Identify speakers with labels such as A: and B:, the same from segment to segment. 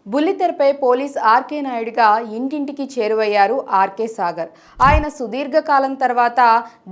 A: బుల్లితెరపై police RK నాయుడుగా ఇంటింటికి చేరువయ్యారు RK Sagar. ఆయన సుదీర్ఘకాలం తర్వాత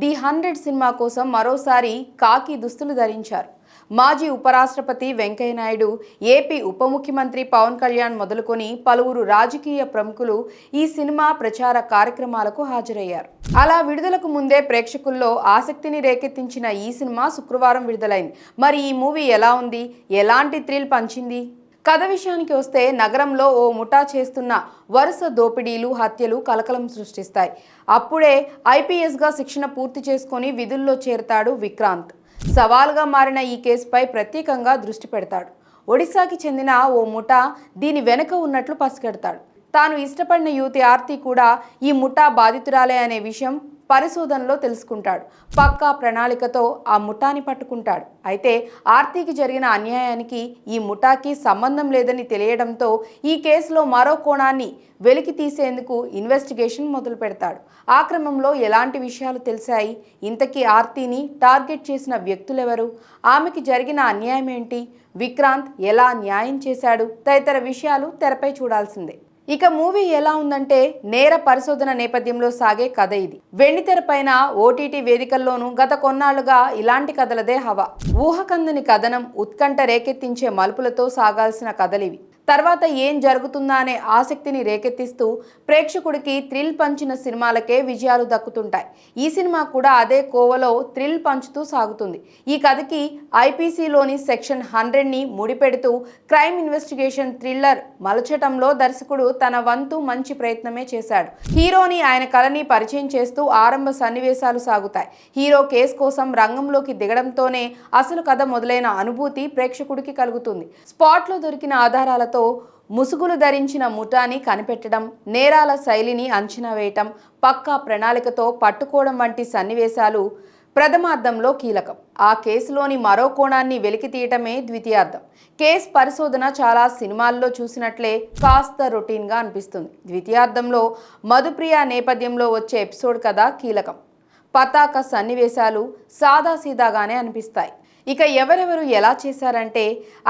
A: ది 100 సినిమా కోసం మరోసారి కాకి దుస్తులు ధరించారు. మాజీ ఉపరాష్ట్రపతి వెంకయ్య నాయుడు, ఏపీ ఉప ముఖ్యమంత్రి పవన్ కళ్యాణ్ మొదలుకొని పలువురు రాజకీయ ప్రముఖులు ఈ సినిమా ప్రచార కార్యక్రమాలకు హాజరయ్యారు. అలా విడుదలకు ముందే ప్రేక్షకుల్లో ఆసక్తిని రేకెత్తించిన ఈ సినిమా శుక్రవారం విడుదలైంది. మరి ఈ మూవీ ఎలా ఉంది? ఎలాంటి థ్రిల్ పంచింది? కథ విషయానికి వస్తే నగరంలో ఓ ముఠా చేస్తున్న వరుస దోపిడీలు, హత్యలు కలకలం సృష్టిస్తాయి. అప్పుడే ఐపీఎస్గా శిక్షణ పూర్తి చేసుకొని విధుల్లో చేరతాడు విక్రాంత్. సవాల్గా మారిన ఈ కేసుపై ప్రత్యేకంగా దృష్టి పెడతాడు. ఒడిశాకి చెందిన ఓ ముఠా దీని వెనుక ఉన్నట్లు పసిగడతాడు. తాను ఇష్టపడిన యువతి ఆర్తి కూడా ఈ ముఠా బాధితురాలే అనే విషయం పరిశోధనలో తెలుసుకుంటాడు. పక్కా ప్రణాళికతో ఆ ముఠాని పట్టుకుంటాడు. అయితే ఆర్తికి జరిగిన అన్యాయానికి ఈ ముఠాకి సంబంధం లేదని తెలియడంతో ఈ కేసులో మరో కోణాన్ని వెలికి తీసేందుకు ఇన్వెస్టిగేషన్ మొదలు పెడతాడు. ఆ క్రమంలో ఎలాంటి విషయాలు తెలిసాయి? ఇంతకీ ఆర్తిని టార్గెట్ చేసిన వ్యక్తులెవరు? ఆమెకి జరిగిన అన్యాయం ఏంటి? విక్రాంత్ ఎలా న్యాయం చేశాడు? తదితర విషయాలు తెరపై చూడాల్సిందే. ఇక మూవీ ఎలా ఉందంటే, నేర పరిశోధన నేపథ్యంలో సాగే కథ ఇది. వెండితెర పైన ఓటీటీ వేదికల్లోనూ గత కొన్నాళ్లుగా ఇలాంటి కథలదే హవా. ఊహకందని కథనం, ఉత్కంఠ రేకెత్తించే మలుపులతో సాగాల్సిన కథలివి. తర్వాత ఏం జరుగుతుందా అనే ఆసక్తిని రేకెత్తిస్తూ ప్రేక్షకుడికి థ్రిల్ పంచిన సినిమాలకే విజయాలు దక్కుతుంటాయి. ఈ సినిమా కూడా అదే కోవలో థ్రిల్ పంచుతూ సాగుతుంది. ఈ కథకి ఐపీసీలోని సెక్షన్ 100ని ముడిపెడుతూ క్రైమ్ ఇన్వెస్టిగేషన్ థ్రిల్లర్ మలచటంలో దర్శకుడు తన వంతు మంచి ప్రయత్నమే చేశాడు. హీరోని, ఆయన కళని పరిచయం చేస్తూ ఆరంభ సన్నివేశాలు సాగుతాయి. హీరో కేసు కోసం రంగంలోకి దిగడంతోనే అసలు కథ మొదలైన అనుభూతి ప్రేక్షకుడికి కలుగుతుంది. స్పాట్లో దొరికిన ఆధారాలతో ముసుగులు ధరించిన ముఠాని కనిపెట్టడం, నేరాల శైలిని అంచనా వేయటం, పక్కా ప్రణాళికతో పట్టుకోవడం వంటి సన్నివేశాలు ప్రథమార్థంలో కీలకం. ఆ కేసులోని మరో కోణాన్ని వెలికి తీయటమే ద్వితీయార్థం. కేసు పరిశోధన చాలా సినిమాల్లో చూసినట్లే కాస్త రొటీన్గా అనిపిస్తుంది. ద్వితీయార్థంలో మధుప్రియ నేపథ్యంలో వచ్చే ఎపిసోడ్ కథ కీలకం. పతాక సన్నివేశాలు సాదాసీదాగానే అనిపిస్తాయి. ఇక ఎవరెవరు ఎలా చేశారంటే,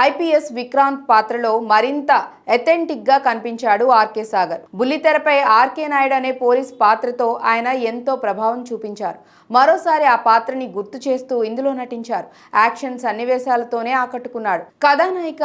A: ఐపీఎస్ విక్రాంత్ పాత్రలో మరింత అథెంటిక్గా కనిపించాడు ఆర్కే సాగర్. బుల్లితెరపై ఆర్కే నాయుడు అనే పోలీస్ పాత్రతో ఆయన ఎంతో ప్రభావం చూపించారు. మరోసారి ఆ పాత్రని గుర్తు చేస్తూ ఇందులో నటించారు. యాక్షన్ సన్నివేశాలతోనే ఆకట్టుకున్నాడు. కథానాయిక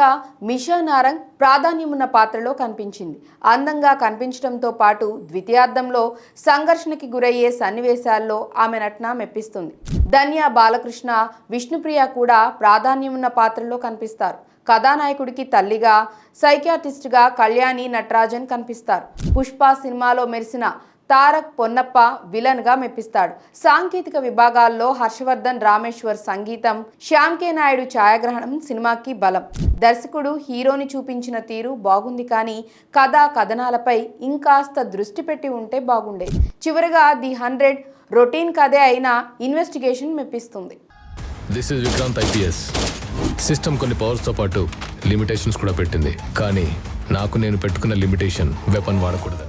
A: మిషా నారంగ్ ప్రాధాన్యమున్న పాత్రలో కనిపించింది. అందంగా కనిపించడంతో పాటు ద్వితీయార్థంలో సంఘర్షణకి గురయ్యే సన్నివేశాల్లో ఆమె నటన మెప్పిస్తుంది. ధన్య బాలకృష్ణ, విష్ణుప్రియ కూడా ప్రాధాన్యమున్న పాత్రలో కనిపిస్తారు. కథానాయకుడికి తల్లిగా, సైకియాట్రిస్ట్గా కళ్యాణి నటరాజన్ కనిపిస్తారు. పుష్ప సినిమాలో మెరిసిన తారక్ పొన్నప్ప విలన్గా మెప్పిస్తాడు. సాంకేతిక విభాగాల్లో హర్షవర్ధన్ రామేశ్వర్ సంగీతం, శ్యామ్ కే నాయుడు ఛాయాగ్రహణం సినిమాకి బలం. దర్శకుడు హీరోని చూపించిన తీరు బాగుంది, కానీ కథనాలపై ఇంకాస్త దృష్టి పెట్టి ఉంటే బాగుండేది. చివరిగా ది 100 రొటీన్ కథే అయినా ఇన్వెస్టిగేషన్ మెప్పిస్తుంది.
B: This is Vikrant IPS. System కొన్ని పవర్స్తో పాటు లిమిటేషన్స్ కూడా పెట్టింది. కానీ నాకు నేను పెట్టుకున్న లిమిటేషన్ వెపన్ వాడకూడదు.